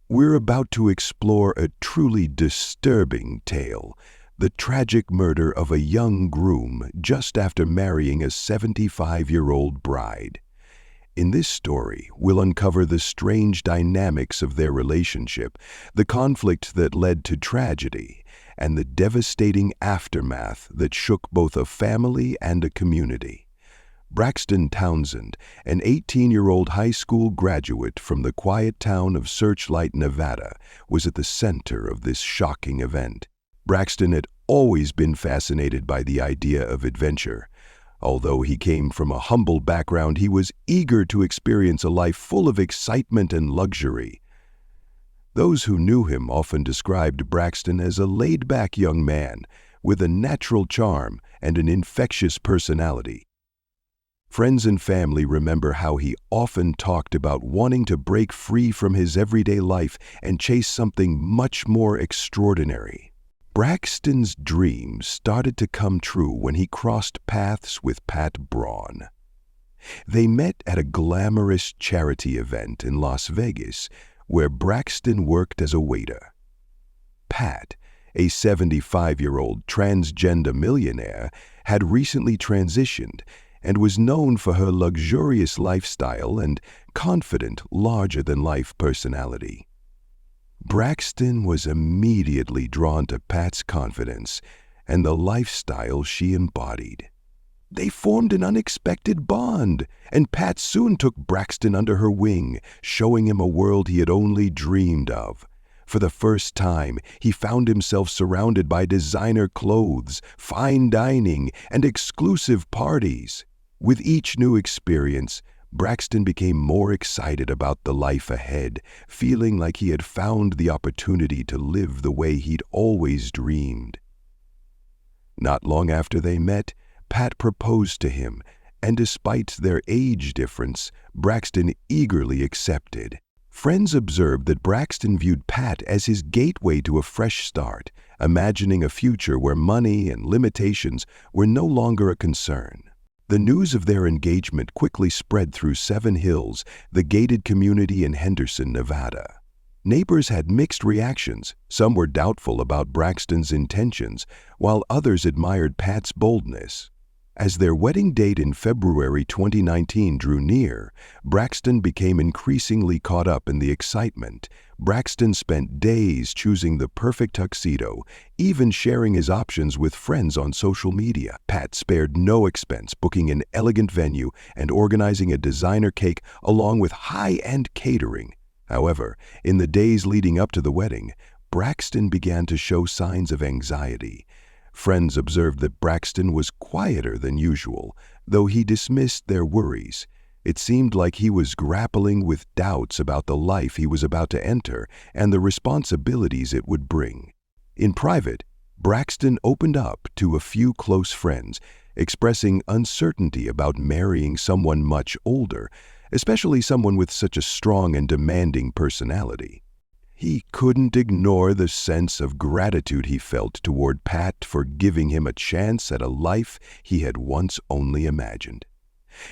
We're about to explore a truly disturbing tale, the tragic murder of a young groom just after marrying a 75-year-old bride. In this story, we'll uncover the strange dynamics of their relationship, the conflict that led to tragedy, and the devastating aftermath that shook both a family and a community. Braxton Townsend, an 18-year-old high school graduate from the quiet town of Searchlight, Nevada, was at the center of this shocking event. Braxton had always been fascinated by the idea of adventure. Although he came from a humble background, he was eager to experience a life full of excitement and luxury. Those who knew him often described Braxton as a laid-back young man with a natural charm and an infectious personality. Friends and family remember how he often talked about wanting to break free from his everyday life and chase something much more extraordinary. Braxton's dreams started to come true when he crossed paths with Pat Braun. They met at a glamorous charity event in Las Vegas, where Braxton worked as a waiter. Pat, a 75-year-old transgender millionaire, had recently transitioned and was known for her luxurious lifestyle and confident, larger-than-life personality. Braxton was immediately drawn to Pat's confidence and the lifestyle she embodied. They formed an unexpected bond, and Pat soon took Braxton under her wing, showing him a world he had only dreamed of. For the first time, he found himself surrounded by designer clothes, fine dining, and exclusive parties. With each new experience, Braxton became more excited about the life ahead, feeling like he had found the opportunity to live the way he'd always dreamed. Not long after they met, Pat proposed to him, and despite their age difference, Braxton eagerly accepted. Friends observed that Braxton viewed Pat as his gateway to a fresh start, imagining a future where money and limitations were no longer a concern. The news of their engagement quickly spread through Seven Hills, the gated community in Henderson, Nevada. Neighbors had mixed reactions. Some were doubtful about Braxton's intentions, while others admired Pat's boldness. As their wedding date in February 2019 drew near, Braxton became increasingly caught up in the excitement. Braxton spent days choosing the perfect tuxedo, even sharing his options with friends on social media. Pat spared no expense, booking an elegant venue and organizing a designer cake along with high-end catering. However, in the days leading up to the wedding, Braxton began to show signs of anxiety. Friends observed that Braxton was quieter than usual, though he dismissed their worries. It seemed like he was grappling with doubts about the life he was about to enter and the responsibilities it would bring. In private, Braxton opened up to a few close friends, expressing uncertainty about marrying someone much older, especially someone with such a strong and demanding personality. He couldn't ignore the sense of gratitude he felt toward Pat for giving him a chance at a life he had once only imagined.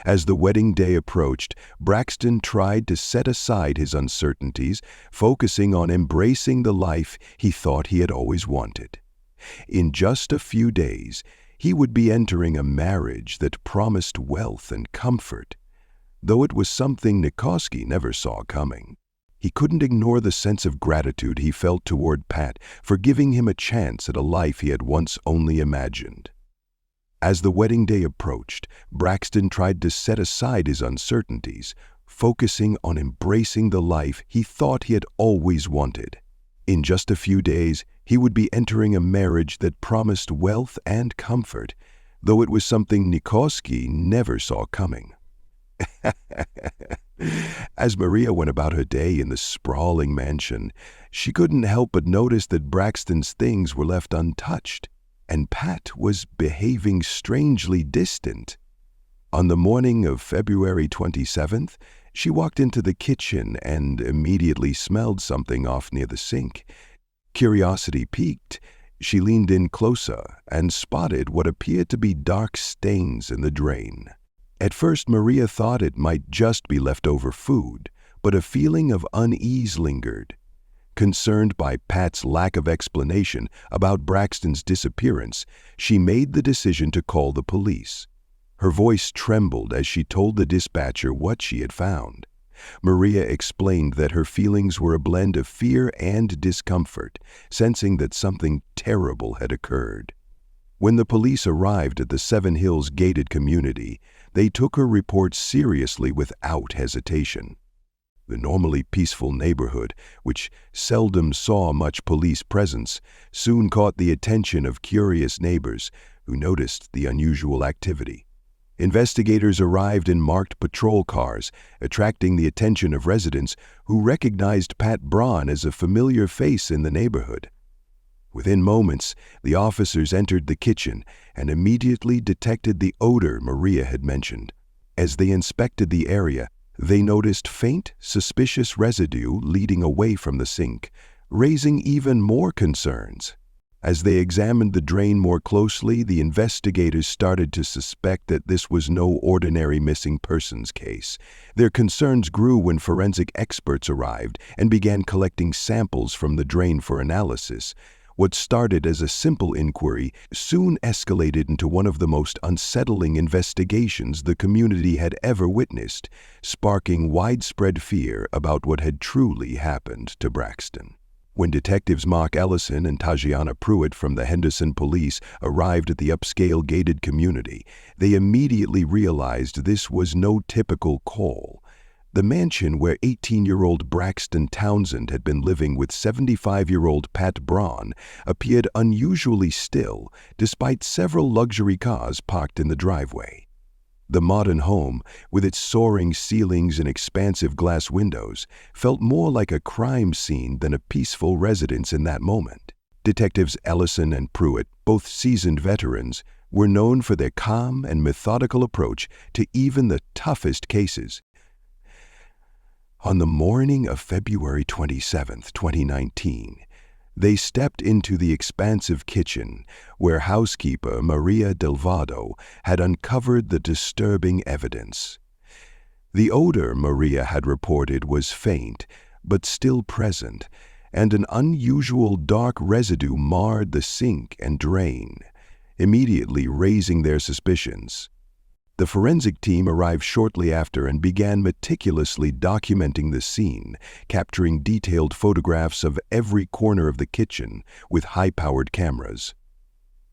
As the wedding day approached, Braxton tried to set aside his uncertainties, focusing on embracing the life he thought he had always wanted. In just a few days, he would be entering a marriage that promised wealth and comfort, though it was something Nikoski never saw coming. He couldn't ignore the sense of gratitude he felt toward Pat for giving him a chance at a life he had once only imagined. As the wedding day approached, Braxton tried to set aside his uncertainties, focusing on embracing the life he thought he had always wanted. In just a few days, he would be entering a marriage that promised wealth and comfort, though it was something Nikoski never saw coming. As Maria went about her day in the sprawling mansion, she couldn't help but notice that Braxton's things were left untouched, and Pat was behaving strangely distant. On the morning of February 27th, she walked into the kitchen and immediately smelled something off near the sink. Curiosity piqued, she leaned in closer and spotted what appeared to be dark stains in the drain. At first, Maria thought it might just be leftover food, but a feeling of unease lingered. Concerned by Pat's lack of explanation about Braxton's disappearance, she made the decision to call the police. Her voice trembled as she told the dispatcher what she had found. Maria explained that her feelings were a blend of fear and discomfort, sensing that something terrible had occurred. When the police arrived at the Seven Hills gated community, they took her report seriously without hesitation. The normally peaceful neighborhood, which seldom saw much police presence, soon caught the attention of curious neighbors who noticed the unusual activity. Investigators arrived in marked patrol cars, attracting the attention of residents who recognized Pat Braun as a familiar face in the neighborhood. Within moments, the officers entered the kitchen and immediately detected the odor Maria had mentioned. As they inspected the area, they noticed faint, suspicious residue leading away from the sink, raising even more concerns. As they examined the drain more closely, the investigators started to suspect that this was no ordinary missing persons case. Their concerns grew when forensic experts arrived and began collecting samples from the drain for analysis. What started as a simple inquiry soon escalated into one of the most unsettling investigations the community had ever witnessed, sparking widespread fear about what had truly happened to Braxton. When detectives Mark Ellison and Tajiana Pruitt from the Henderson Police arrived at the upscale gated community, they immediately realized this was no typical call. The mansion where 18-year-old Braxton Townsend had been living with 75-year-old Pat Braun appeared unusually still, despite several luxury cars parked in the driveway. The modern home, with its soaring ceilings and expansive glass windows, felt more like a crime scene than a peaceful residence in that moment. Detectives Ellison and Pruitt, both seasoned veterans, were known for their calm and methodical approach to even the toughest cases. On the morning of February 27, 2019, they stepped into the expansive kitchen where housekeeper Maria Delvado had uncovered the disturbing evidence. The odor Maria had reported was faint, but still present, and an unusual dark residue marred the sink and drain, immediately raising their suspicions. The forensic team arrived shortly after and began meticulously documenting the scene, capturing detailed photographs of every corner of the kitchen with high-powered cameras.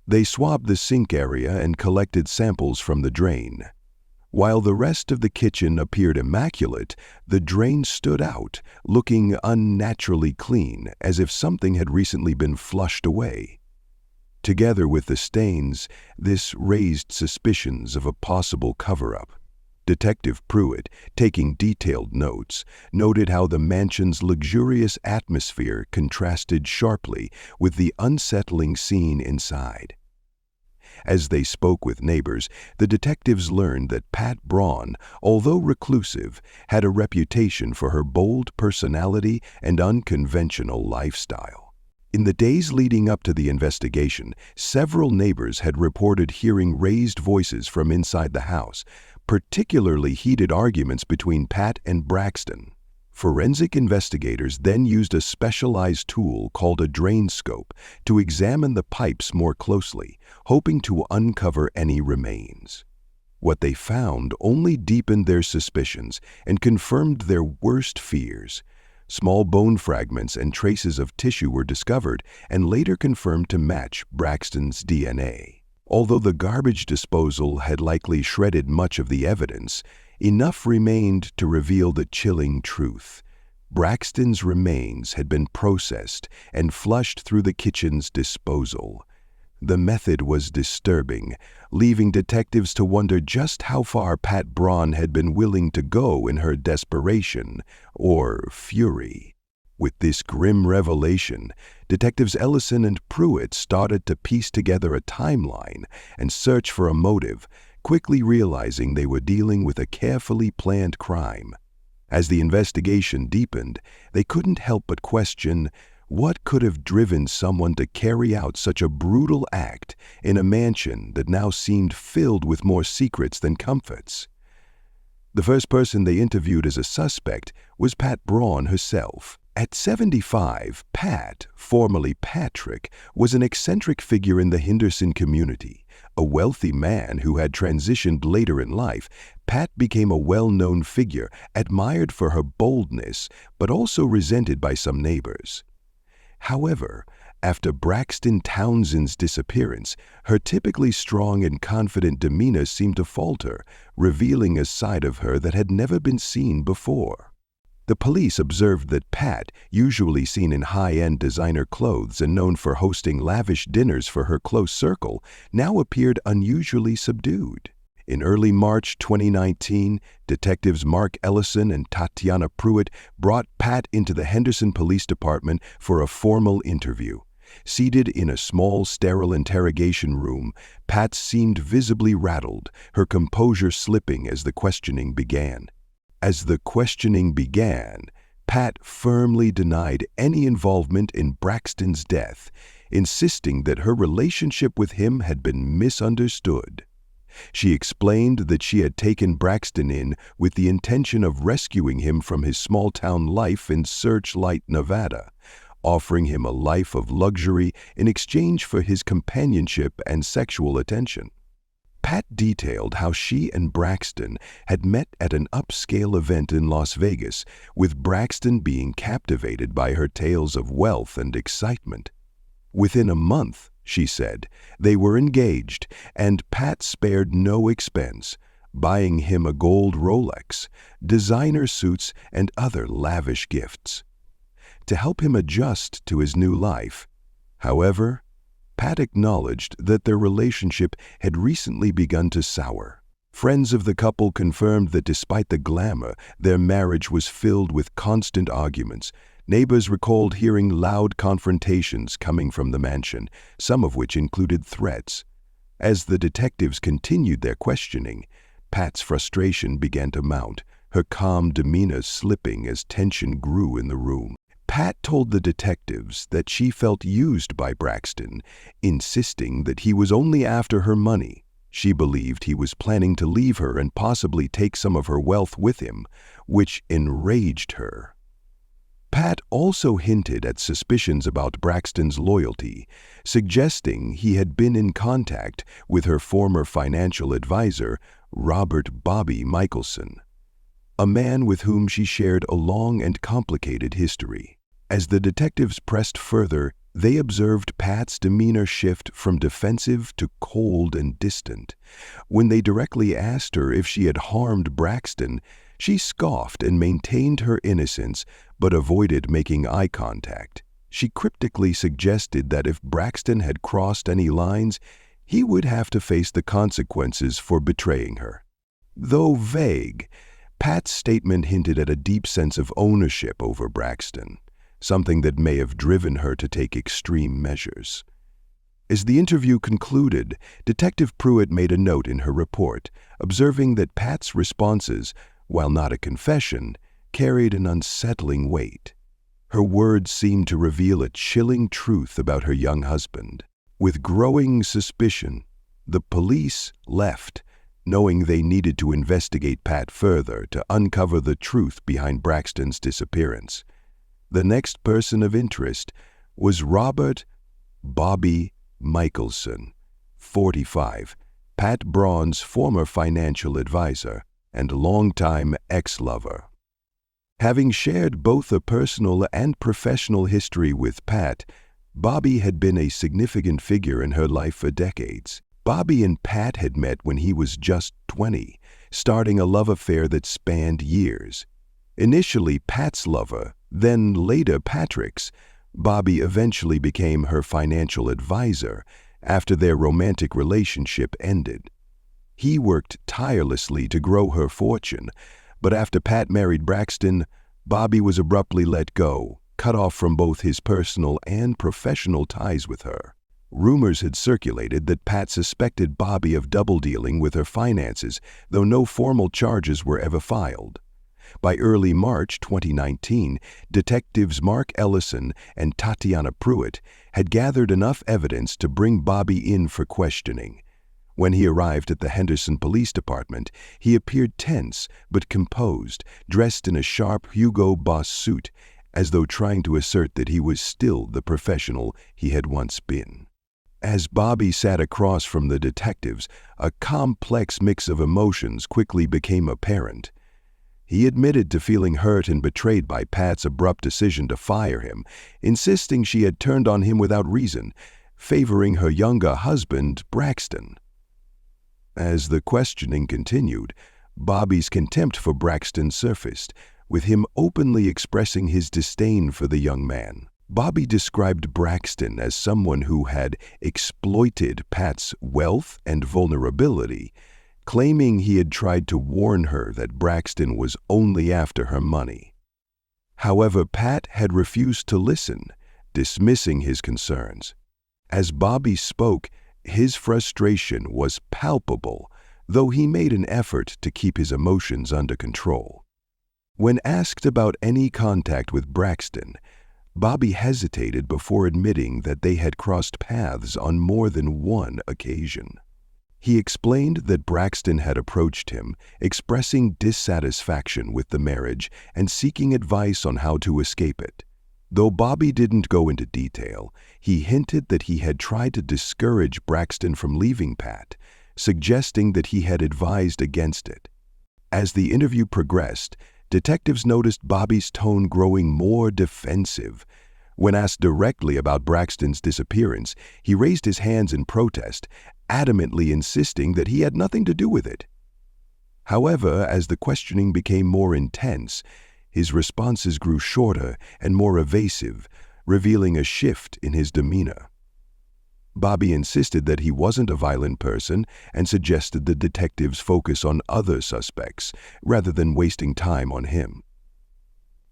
They swabbed the sink area and collected samples from the drain. While the rest of the kitchen appeared immaculate, the drain stood out, looking unnaturally clean, as if something had recently been flushed away. Together with the stains, this raised suspicions of a possible cover-up. Detective Pruitt, taking detailed notes, noted how the mansion's luxurious atmosphere contrasted sharply with the unsettling scene inside. As they spoke with neighbors, the detectives learned that Pat Braun, although reclusive, had a reputation for her bold personality and unconventional lifestyle. In the days leading up to the investigation, several neighbors had reported hearing raised voices from inside the house, particularly heated arguments between Pat and Braxton. Forensic investigators then used a specialized tool called a drain scope to examine the pipes more closely, hoping to uncover any remains. What they found only deepened their suspicions and confirmed their worst fears. Small bone fragments and traces of tissue were discovered and later confirmed to match Braxton's DNA. Although the garbage disposal had likely shredded much of the evidence, enough remained to reveal the chilling truth. Braxton's remains had been processed and flushed through the kitchen's disposal. The method was disturbing, leaving detectives to wonder just how far Pat Braun had been willing to go in her desperation or fury. With this grim revelation, detectives Ellison and Pruitt started to piece together a timeline and search for a motive, quickly realizing they were dealing with a carefully planned crime. As the investigation deepened, they couldn't help but question what could have driven someone to carry out such a brutal act in a mansion that now seemed filled with more secrets than comforts. The first person they interviewed as a suspect was Pat Braun herself. At 75, Pat, formerly Patrick, was an eccentric figure in the Henderson community. A wealthy man who had transitioned later in life, Pat became a well-known figure, admired for her boldness, but also resented by some neighbors. However, after Braxton Townsend's disappearance, her typically strong and confident demeanor seemed to falter, revealing a side of her that had never been seen before. The police observed that Pat, usually seen in high-end designer clothes and known for hosting lavish dinners for her close circle, now appeared unusually subdued. In early March 2019, detectives Mark Ellison and Tatiana Pruitt brought Pat into the Henderson Police Department for a formal interview. Seated in a small, sterile interrogation room, Pat seemed visibly rattled, her composure slipping as the questioning began. Pat firmly denied any involvement in Braxton's death, insisting that her relationship with him had been misunderstood. She explained that she had taken Braxton in with the intention of rescuing him from his small-town life in Searchlight, Nevada, offering him a life of luxury in exchange for his companionship and sexual attention. Pat detailed how she and Braxton had met at an upscale event in Las Vegas, with Braxton being captivated by her tales of wealth and excitement. Within a month, she said, they were engaged, and Pat spared no expense, buying him a gold Rolex, designer suits, and other lavish gifts. To help him adjust to his new life, however, Pat acknowledged that their relationship had recently begun to sour. Friends of the couple confirmed that despite the glamour, their marriage was filled with constant arguments. Neighbors recalled hearing loud confrontations coming from the mansion, some of which included threats. As the detectives continued their questioning, Pat's frustration began to mount, her calm demeanor slipping as tension grew in the room. Pat told the detectives that she felt used by Braxton, insisting that he was only after her money. She believed he was planning to leave her and possibly take some of her wealth with him, which enraged her. Pat also hinted at suspicions about Braxton's loyalty, suggesting he had been in contact with her former financial advisor, Robert "Bobby" Michelson, a man with whom she shared a long and complicated history. As the detectives pressed further, they observed Pat's demeanor shift from defensive to cold and distant. When they directly asked her if she had harmed Braxton, she scoffed and maintained her innocence, but avoided making eye contact. She cryptically suggested that if Braxton had crossed any lines, he would have to face the consequences for betraying her. Though vague, Pat's statement hinted at a deep sense of ownership over Braxton, something that may have driven her to take extreme measures. As the interview concluded, Detective Pruitt made a note in her report, observing that Pat's responses, while not a confession, carried an unsettling weight. Her words seemed to reveal a chilling truth about her young husband. With growing suspicion, the police left, knowing they needed to investigate Pat further to uncover the truth behind Braxton's disappearance. The next person of interest was Robert "Bobby" Michelson, 45, Pat Braun's former financial advisor and longtime ex-lover. Having shared both a personal and professional history with Pat, Bobby had been a significant figure in her life for decades. Bobby and Pat had met when he was just 20, starting a love affair that spanned years. Initially Pat's lover, then later Patrick's, Bobby eventually became her financial advisor after their romantic relationship ended. He worked tirelessly to grow her fortune, but after Pat married Braxton, Bobby was abruptly let go, cut off from both his personal and professional ties with her. Rumors had circulated that Pat suspected Bobby of double-dealing with her finances, though no formal charges were ever filed. By early March 2019, detectives Mark Ellison and Tatiana Pruitt had gathered enough evidence to bring Bobby in for questioning. When he arrived at the Henderson Police Department, he appeared tense but composed, dressed in a sharp Hugo Boss suit, as though trying to assert that he was still the professional he had once been. As Bobby sat across from the detectives, a complex mix of emotions quickly became apparent. He admitted to feeling hurt and betrayed by Pat's abrupt decision to fire him, insisting she had turned on him without reason, favoring her younger husband, Braxton. As the questioning continued, Bobby's contempt for Braxton surfaced, with him openly expressing his disdain for the young man. Bobby described Braxton as someone who had exploited Pat's wealth and vulnerability, claiming he had tried to warn her that Braxton was only after her money. However, Pat had refused to listen, dismissing his concerns. As Bobby spoke, his frustration was palpable, though he made an effort to keep his emotions under control. When asked about any contact with Braxton, Bobby hesitated before admitting that they had crossed paths on more than one occasion. He explained that Braxton had approached him, expressing dissatisfaction with the marriage and seeking advice on how to escape it. Though Bobby didn't go into detail, he hinted that he had tried to discourage Braxton from leaving Pat, suggesting that he had advised against it. As the interview progressed, detectives noticed Bobby's tone growing more defensive. When asked directly about Braxton's disappearance, he raised his hands in protest, adamantly insisting that he had nothing to do with it. However, as the questioning became more intense, his responses grew shorter and more evasive, revealing a shift in his demeanor. Bobby insisted that he wasn't a violent person and suggested the detectives focus on other suspects rather than wasting time on him.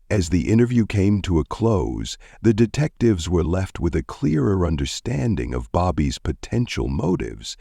As the interview came to a close, the detectives were left with a clearer understanding of Bobby's potential motives.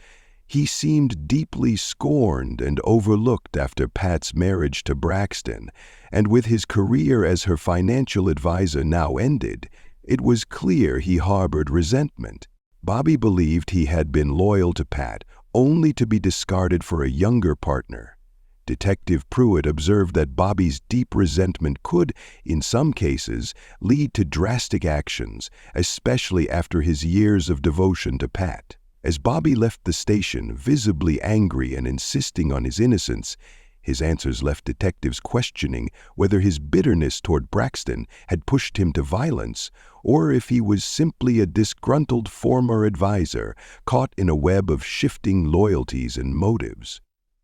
He seemed deeply scorned and overlooked after Pat's marriage to Braxton, and with his career as her financial advisor now ended, it was clear he harbored resentment. Bobby believed he had been loyal to Pat only to be discarded for a younger partner. Detective Pruitt observed that Bobby's deep resentment could, in some cases, lead to drastic actions, especially after his years of devotion to Pat. As Bobby left the station, visibly angry and insisting on his innocence, his answers left detectives questioning whether his bitterness toward Braxton had pushed him to violence, or if he was simply a disgruntled former advisor caught in a web of shifting loyalties and motives.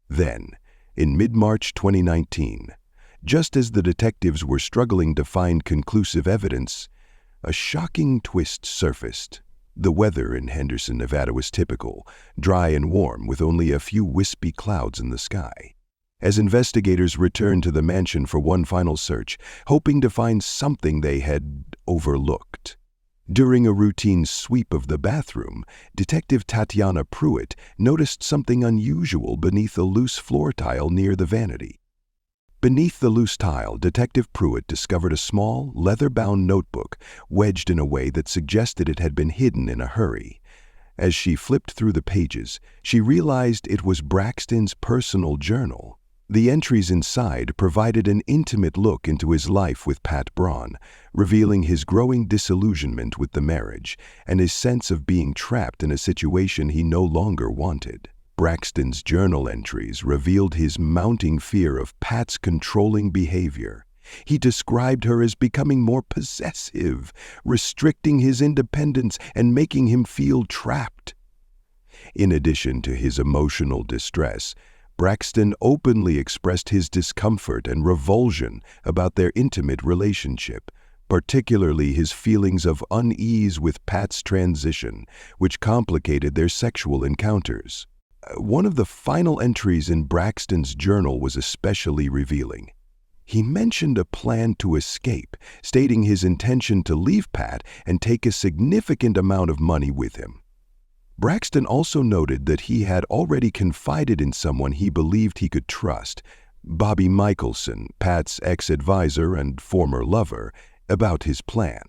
Then, in mid-March 2019, just as the detectives were struggling to find conclusive evidence, a shocking twist surfaced. The weather in Henderson, Nevada was typical, dry and warm with only a few wispy clouds in the sky. As investigators returned to the mansion for one final search, hoping to find something they had overlooked. During a routine sweep of the bathroom, Detective Tatiana Pruitt noticed something unusual beneath a loose floor tile near the vanity. Beneath the loose tile, Detective Pruitt discovered a small, leather-bound notebook wedged in a way that suggested it had been hidden in a hurry. As she flipped through the pages, she realized it was Braxton's personal journal. The entries inside provided an intimate look into his life with Pat Braun, revealing his growing disillusionment with the marriage and his sense of being trapped in a situation he no longer wanted. Braxton's journal entries revealed his mounting fear of Pat's controlling behavior. He described her as becoming more possessive, restricting his independence and making him feel trapped. In addition to his emotional distress, Braxton openly expressed his discomfort and revulsion about their intimate relationship, particularly his feelings of unease with Pat's transition, which complicated their sexual encounters. One of the final entries in Braxton's journal was especially revealing. He mentioned a plan to escape, stating his intention to leave Pat and take a significant amount of money with him. Braxton also noted that he had already confided in someone he believed he could trust, Bobby Michelson, Pat's ex-advisor and former lover, about his plan.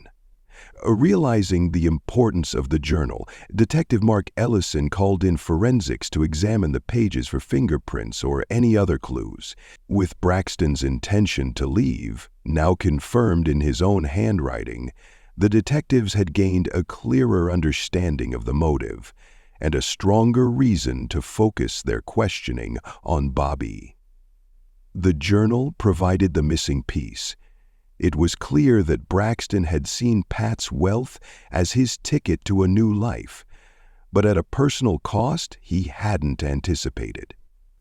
Realizing the importance of the journal, Detective Mark Ellison called in forensics to examine the pages for fingerprints or any other clues. With Braxton's intention to leave, Now confirmed in his own handwriting, the detectives had gained a clearer understanding of the motive and a stronger reason to focus their questioning on Bobby. The journal provided the missing piece. It was clear that Braxton had seen Pat's wealth as his ticket to a new life, but at a personal cost he hadn't anticipated.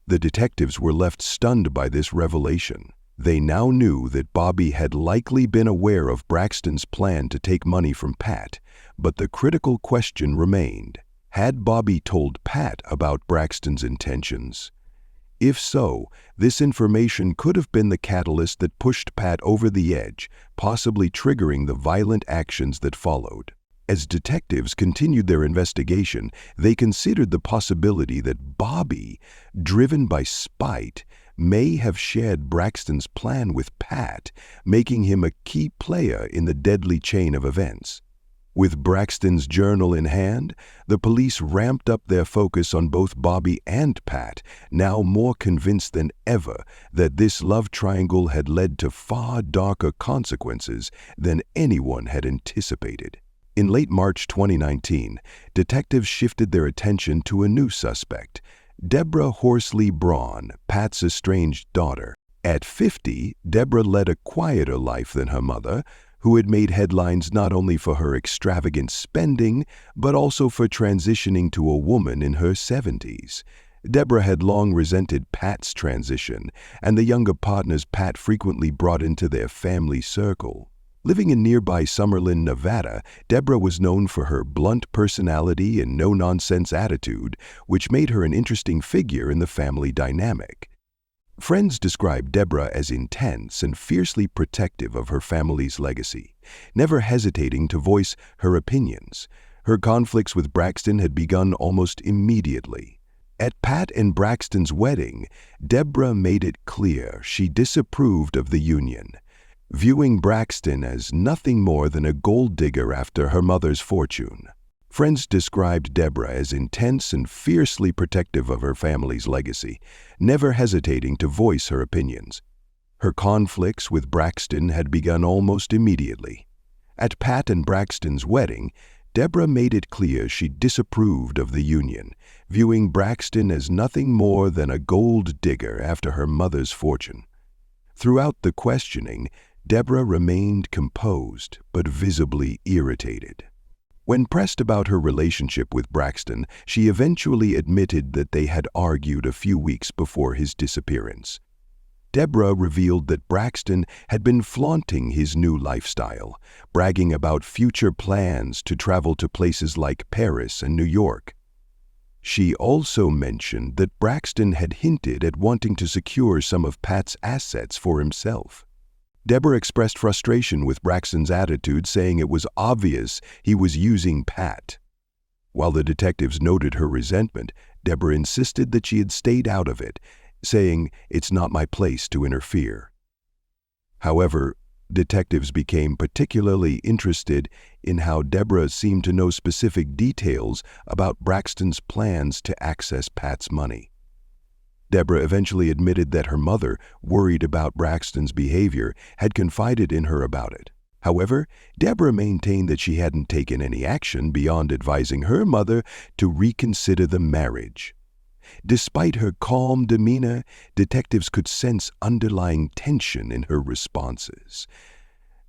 The detectives were left stunned by this revelation. They now knew that Bobby had likely been aware of Braxton's plan to take money from Pat, but the critical question remained: had Bobby told Pat about Braxton's intentions? If so, this information could have been the catalyst that pushed Pat over the edge, possibly triggering the violent actions that followed. As detectives continued their investigation, they considered the possibility that Bobby, driven by spite, may have shared Braxton's plan with Pat, making him a key player in the deadly chain of events. With Braxton's journal in hand, the police ramped up their focus on both Bobby and Pat, now more convinced than ever that this love triangle had led to far darker consequences than anyone had anticipated. In late March 2019, detectives shifted their attention to a new suspect, Deborah Horsley Braun, Pat's estranged daughter. At 50, Deborah led a quieter life than her mother, who had made headlines not only for her extravagant spending, but also for transitioning to a woman in her 70s. Deborah had long resented Pat's transition, and the younger partners Pat frequently brought into their family circle. Living in nearby Summerlin, Nevada, Deborah was known for her blunt personality and no-nonsense attitude, which made her an interesting figure in the family dynamic. Friends described Deborah as intense and fiercely protective of her family's legacy, never hesitating to voice her opinions. Her conflicts with Braxton had begun almost immediately. At Pat and Braxton's wedding, Deborah made it clear she disapproved of the union, viewing Braxton as nothing more than a gold digger after her mother's fortune. Friends described Deborah as intense and fiercely protective of her family's legacy, never hesitating to voice her opinions. Her conflicts with Braxton had begun almost immediately. At Pat and Braxton's wedding, Deborah made it clear she disapproved of the union, viewing Braxton as nothing more than a gold digger after her mother's fortune. Throughout the questioning, Deborah remained composed but visibly irritated. When pressed about her relationship with Braxton, she eventually admitted that they had argued a few weeks before his disappearance. Deborah revealed that Braxton had been flaunting his new lifestyle, bragging about future plans to travel to places like Paris and New York. She also mentioned that Braxton had hinted at wanting to secure some of Pat's assets for himself. Deborah expressed frustration with Braxton's attitude, saying it was obvious he was using Pat. While the detectives noted her resentment, Deborah insisted that she had stayed out of it, saying, "It's not my place to interfere." However, detectives became particularly interested in how Deborah seemed to know specific details about Braxton's plans to access Pat's money. Deborah eventually admitted that her mother, worried about Braxton's behavior, had confided in her about it. However, Deborah maintained that she hadn't taken any action beyond advising her mother to reconsider the marriage. Despite her calm demeanor, detectives could sense underlying tension in her responses.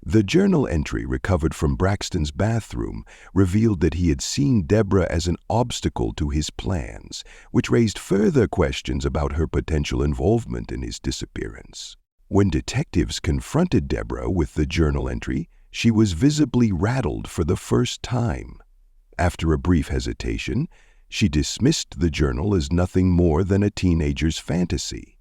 The journal entry recovered from Braxton's bathroom revealed that he had seen Deborah as an obstacle to his plans, which raised further questions about her potential involvement in his disappearance. When detectives confronted Deborah with the journal entry, she was visibly rattled for the first time. After a brief hesitation, she dismissed the journal as nothing more than a teenager's fantasy.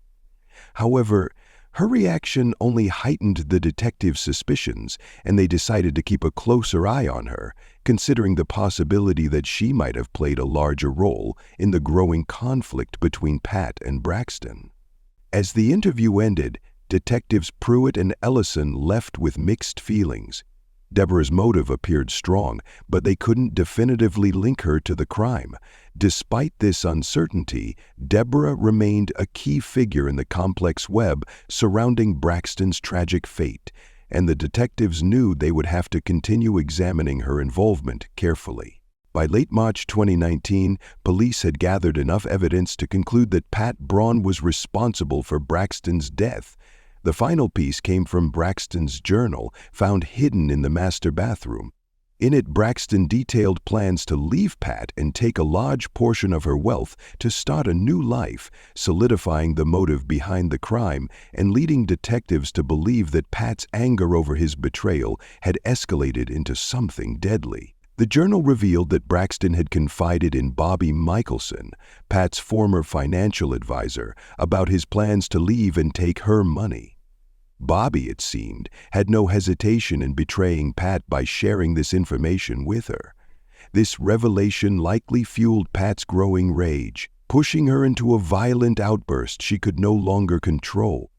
However, her reaction only heightened the detectives' suspicions, and they decided to keep a closer eye on her, considering the possibility that she might have played a larger role in the growing conflict between Pat and Braxton. As the interview ended, Detectives Pruitt and Ellison left with mixed feelings. Deborah's motive appeared strong, but they couldn't definitively link her to the crime. Despite this uncertainty, Deborah remained a key figure in the complex web surrounding Braxton's tragic fate, and the detectives knew they would have to continue examining her involvement carefully. By late March 2019, police had gathered enough evidence to conclude that Pat Braun was responsible for Braxton's death. The final piece came from Braxton's journal, found hidden in the master bathroom. In it, Braxton detailed plans to leave Pat and take a large portion of her wealth to start a new life, solidifying the motive behind the crime and leading detectives to believe that Pat's anger over his betrayal had escalated into something deadly. The journal revealed that Braxton had confided in Bobby Michelson, Pat's former financial advisor, about his plans to leave and take her money. Bobby, it seemed, had no hesitation in betraying Pat by sharing this information with her. This revelation likely fueled Pat's growing rage, pushing her into a violent outburst she could no longer control.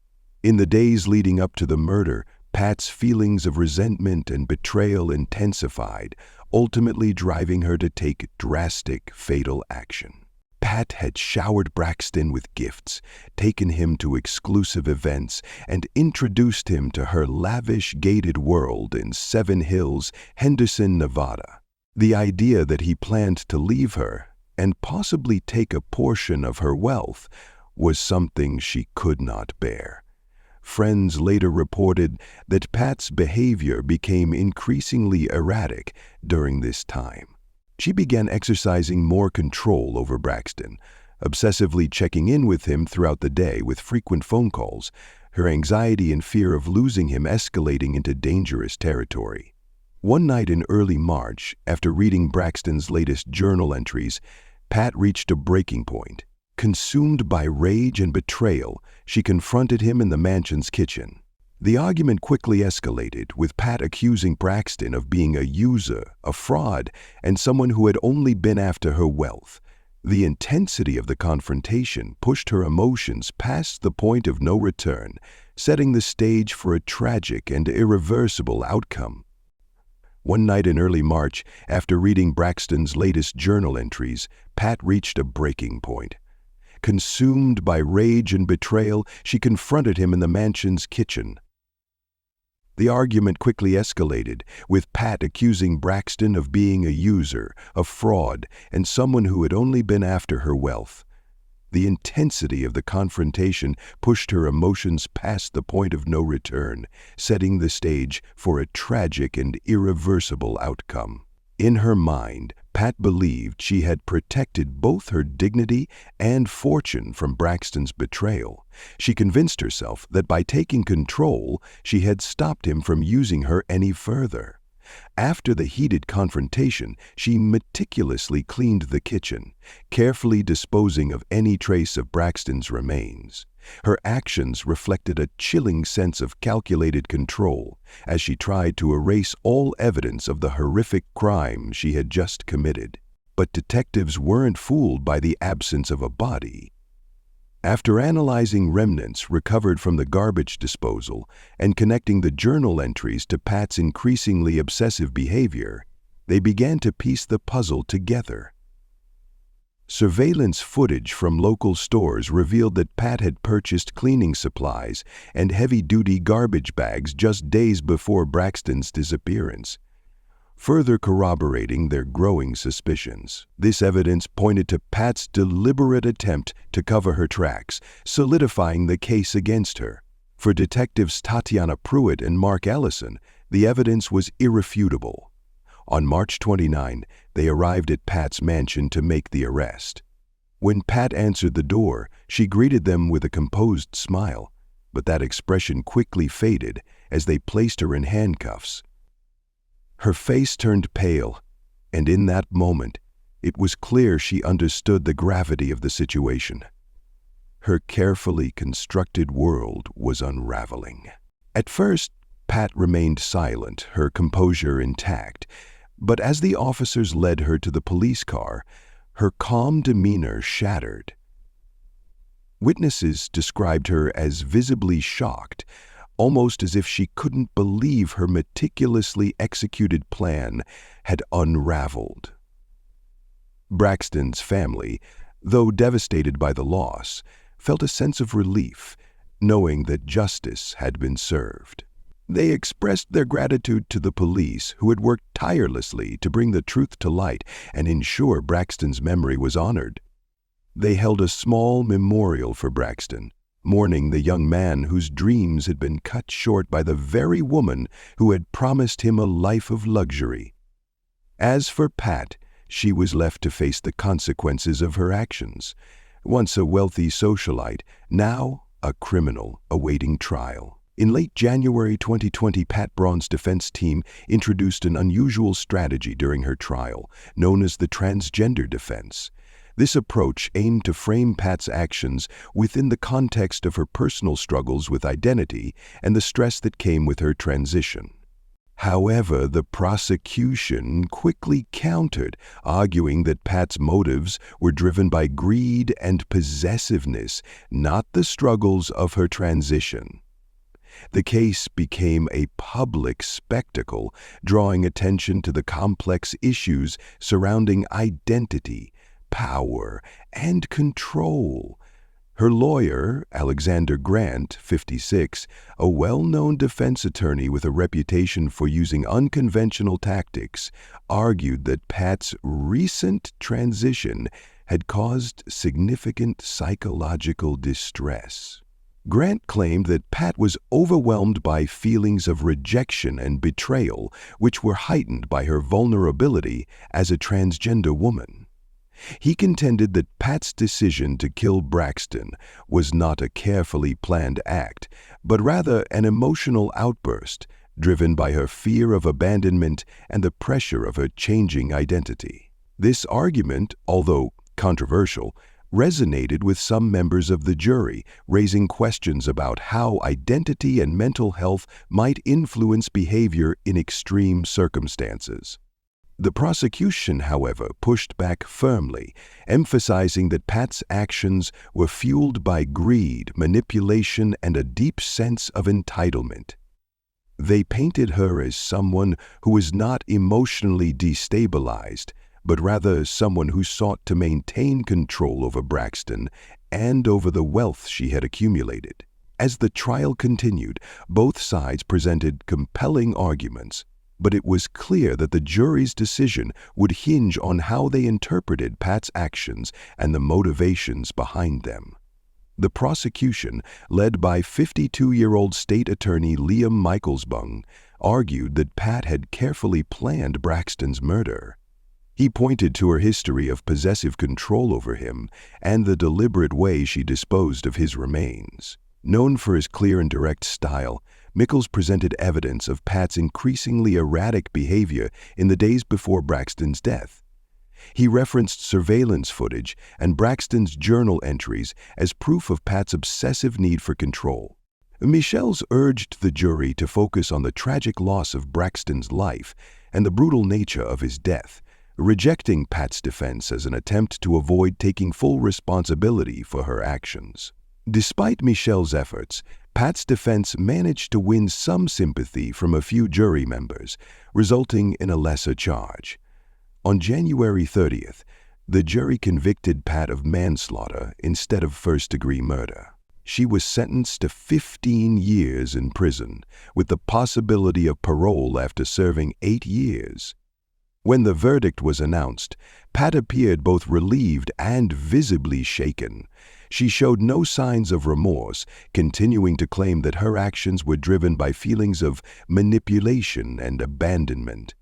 In the days leading up to the murder, Pat's feelings of resentment and betrayal intensified, ultimately driving her to take drastic, fatal action. Pat had showered Braxton with gifts, taken him to exclusive events, and introduced him to her lavish gated world in Seven Hills, Henderson, Nevada. The idea that he planned to leave her and possibly take a portion of her wealth was something she could not bear. Friends later reported that Pat's behavior became increasingly erratic during this time. She began exercising more control over Braxton, obsessively checking in with him throughout the day with frequent phone calls, her anxiety and fear of losing him escalating into dangerous territory. One night in early March, after reading Braxton's latest journal entries, Pat reached a breaking point. Consumed by rage and betrayal, she confronted him in the mansion's kitchen. The argument quickly escalated, with Pat accusing Braxton of being a user, a fraud, and someone who had only been after her wealth. The intensity of the confrontation pushed her emotions past the point of no return, setting the stage for a tragic and irreversible outcome. One night in early March, after reading Braxton's latest journal entries, Pat reached a breaking point. Consumed by rage and betrayal, she confronted him in the mansion's kitchen. The argument quickly escalated, with Pat accusing Braxton of being a user, a fraud, and someone who had only been after her wealth. The intensity of the confrontation pushed her emotions past the point of no return, setting the stage for a tragic and irreversible outcome. In her mind, Pat believed she had protected both her dignity and fortune from Braxton's betrayal. She convinced herself that by taking control, she had stopped him from using her any further. After the heated confrontation, she meticulously cleaned the kitchen, carefully disposing of any trace of Braxton's remains. Her actions reflected a chilling sense of calculated control as she tried to erase all evidence of the horrific crime she had just committed. But detectives weren't fooled by the absence of a body. After analyzing remnants recovered from the garbage disposal and connecting the journal entries to Pat's increasingly obsessive behavior, they began to piece the puzzle together. Surveillance footage from local stores revealed that Pat had purchased cleaning supplies and heavy-duty garbage bags just days before Braxton's disappearance, further corroborating their growing suspicions. This evidence pointed to Pat's deliberate attempt to cover her tracks, solidifying the case against her. For detectives Tatiana Pruitt and Mark Ellison, the evidence was irrefutable. On March 29, they arrived at Pat's mansion to make the arrest. When Pat answered the door, she greeted them with a composed smile, but that expression quickly faded as they placed her in handcuffs. Her face turned pale, and in that moment, it was clear she understood the gravity of the situation. Her carefully constructed world was unraveling. At first, Pat remained silent, her composure intact, but as the officers led her to the police car, her calm demeanor shattered. Witnesses described her as visibly shocked, almost as if she couldn't believe her meticulously executed plan had unraveled. Braxton's family, though devastated by the loss, felt a sense of relief, knowing that justice had been served. They expressed their gratitude to the police, who had worked tirelessly to bring the truth to light and ensure Braxton's memory was honored. They held a small memorial for Braxton, mourning the young man whose dreams had been cut short by the very woman who had promised him a life of luxury. As for Pat, she was left to face the consequences of her actions. Once a wealthy socialite, now a criminal awaiting trial. In late January 2020, Pat Braun's defense team introduced an unusual strategy during her trial, known as the transgender defense. This approach aimed to frame Pat's actions within the context of her personal struggles with identity and the stress that came with her transition. However, the prosecution quickly countered, arguing that Pat's motives were driven by greed and possessiveness, not the struggles of her transition. The case became a public spectacle, drawing attention to the complex issues surrounding identity, power, and control. Her lawyer, Alexander Grant, 56, a well-known defense attorney with a reputation for using unconventional tactics, argued that Pat's recent transition had caused significant psychological distress. Grant claimed that Pat was overwhelmed by feelings of rejection and betrayal, which were heightened by her vulnerability as a transgender woman. He contended that Pat's decision to kill Braxton was not a carefully planned act, but rather an emotional outburst driven by her fear of abandonment and the pressure of her changing identity. This argument, although controversial, resonated with some members of the jury, raising questions about how identity and mental health might influence behavior in extreme circumstances. The prosecution, however, pushed back firmly, emphasizing that Pat's actions were fueled by greed, manipulation, and a deep sense of entitlement. They painted her as someone who was not emotionally destabilized, but rather someone who sought to maintain control over Braxton and over the wealth she had accumulated. As the trial continued, both sides presented compelling arguments, but it was clear that the jury's decision would hinge on how they interpreted Pat's actions and the motivations behind them. The prosecution, led by 52-year-old state attorney Liam Michaelsbung, argued that Pat had carefully planned Braxton's murder. He pointed to her history of possessive control over him and the deliberate way she disposed of his remains. Known for his clear and direct style, Michaels presented evidence of Pat's increasingly erratic behavior in the days before Braxton's death. He referenced surveillance footage and Braxton's journal entries as proof of Pat's obsessive need for control. Michaels urged the jury to focus on the tragic loss of Braxton's life and the brutal nature of his death, rejecting Pat's defense as an attempt to avoid taking full responsibility for her actions. Despite Michaels' efforts, Pat's defense managed to win some sympathy from a few jury members, resulting in a lesser charge. On January 30th, the jury convicted Pat of manslaughter instead of first-degree murder. She was sentenced to 15 years in prison, with the possibility of parole after serving 8 years. When the verdict was announced, Pat appeared both relieved and visibly shaken. She showed no signs of remorse, continuing to claim that her actions were driven by feelings of manipulation and abandonment,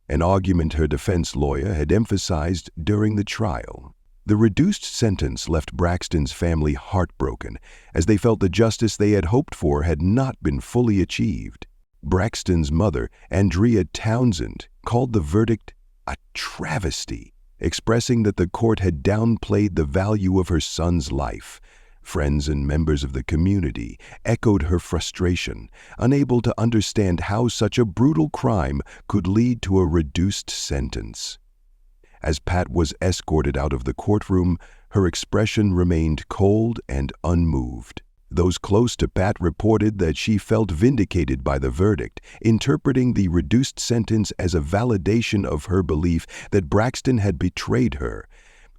an argument her defense lawyer had emphasized during the trial. The reduced sentence left Braxton's family heartbroken, as they felt the justice they had hoped for had not been fully achieved. Braxton's mother, Andrea Townsend, called the verdict a travesty, expressing that the court had downplayed the value of her son's life. Friends and members of the community echoed her frustration, unable to understand how such a brutal crime could lead to a reduced sentence. As Pat was escorted out of the courtroom, her expression remained cold and unmoved. Those close to Pat reported that she felt vindicated by the verdict, interpreting the reduced sentence as a validation of her belief that Braxton had betrayed her.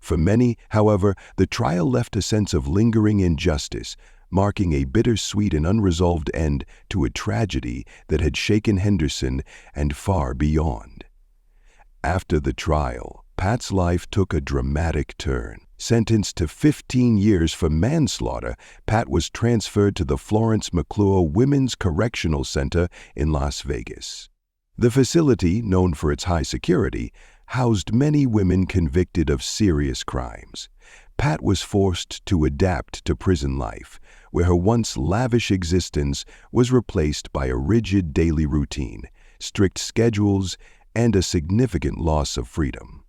For many, however, the trial left a sense of lingering injustice, marking a bittersweet and unresolved end to a tragedy that had shaken Henderson and far beyond. After the trial, Pat's life took a dramatic turn. Sentenced to 15 years for manslaughter, Pat was transferred to the Florence McClure Women's Correctional Center in Las Vegas. The facility, known for its high security, housed many women convicted of serious crimes. Pat was forced to adapt to prison life, where her once lavish existence was replaced by a rigid daily routine, strict schedules, and a significant loss of freedom.